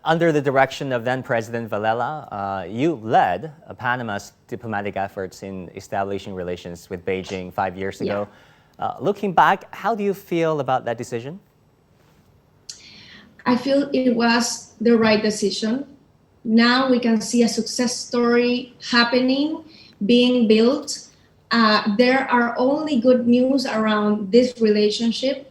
under the direction of then President Varela, you led Panama's diplomatic efforts in establishing relations with Beijing 5 years ago. Looking back, how do you feel about that decision? I feel it was the right decision. Now we can see a success story happening, being built. There are only good news around this relationship.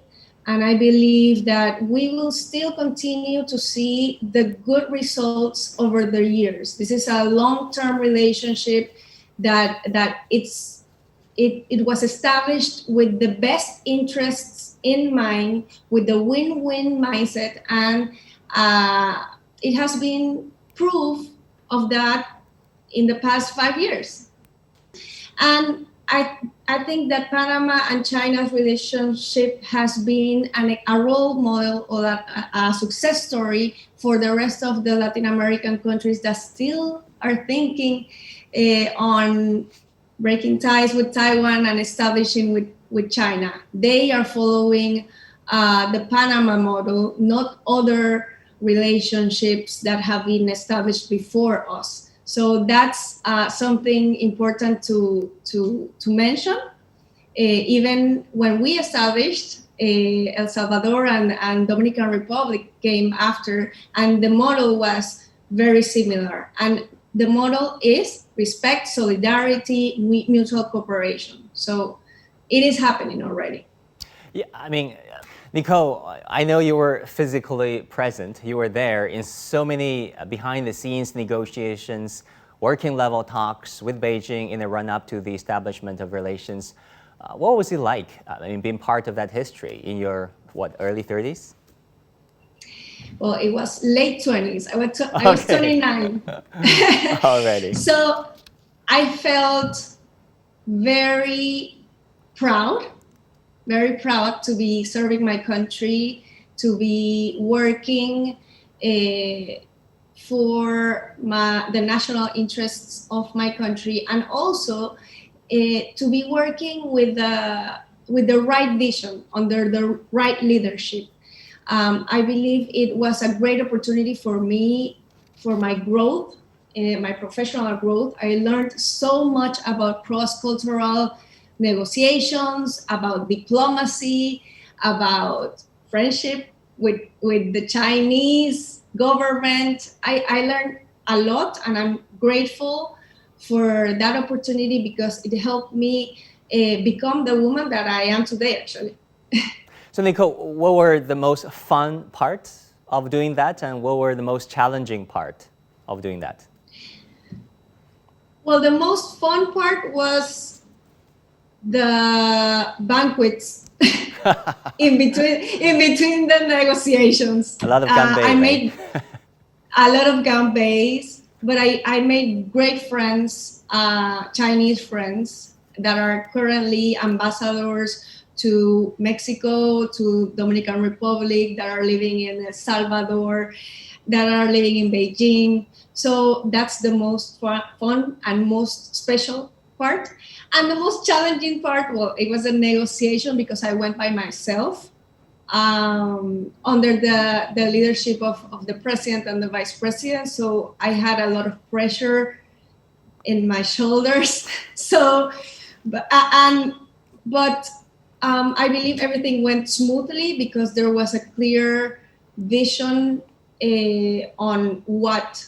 And I believe that we will still continue to see the good results over the years. This is a long-term relationship that it was established with the best interests in mind, with the win-win mindset, and it has been proof of that in the past 5 years. And I think that Panama and China's relationship has been a role model or a success story for the rest of the Latin American countries that still are thinking on breaking ties with Taiwan and establishing with China. They are following the Panama model, not other relationships that have been established before us. So that's something important to mention. Even when we established, El Salvador and Dominican Republic came after, and the model was very similar. And the model is respect, solidarity, mutual cooperation. So it is happening already. Yeah, I mean, Nicole, I know you were physically present. You were there in so many behind-the-scenes negotiations, working-level talks with Beijing in the run-up to the establishment of relations. What was it like, being part of that history in your, early 30s? Well, it was late 20s. I was 29. Already. So I felt very proud to be serving my country, to be working for the national interests of my country, and also to be working with the right vision, under the right leadership. I believe it was a great opportunity for me, for my growth, my professional growth. I learned so much about cross-cultural negotiations, about diplomacy, about friendship with the Chinese government. I learned a lot, and I'm grateful for that opportunity because it helped me become the woman that I am today, actually. So Nicole, what were the most fun parts of doing that, and what were the most challenging part of doing that? Well, the most fun part was the banquets in between the negotiations. A lot of gambay. I made a lot of gambays, but I made great friends, Chinese friends that are currently ambassadors to Mexico, to Dominican Republic, that are living in El Salvador, that are living in Beijing. So that's the most fun and most special part. And the most challenging part, well, it was a negotiation because I went by myself under the leadership of the president and the vice president. So I had a lot of pressure in my shoulders. But I believe everything went smoothly because there was a clear vision on what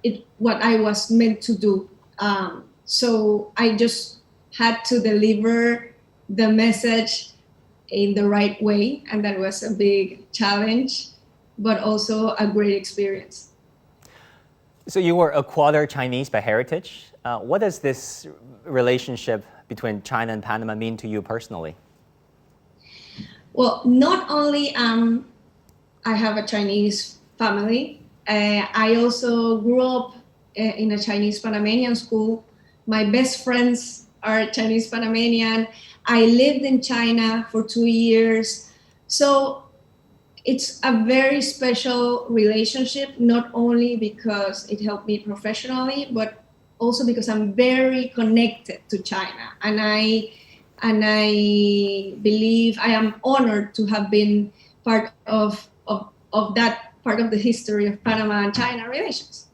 I was meant to do. So I just had to deliver the message in the right way, and that was a big challenge, but also a great experience. So you were a quarter Chinese by heritage. What does this relationship between China and Panama mean to you personally? Well, not only I have a Chinese family, I also grew up in a Chinese Panamanian school. My best friends are Chinese Panamanian. I lived in China for 2 years. So it's a very special relationship, not only because it helped me professionally, but also because I'm very connected to China. And I believe I am honored to have been part of that part of the history of Panama and China relations.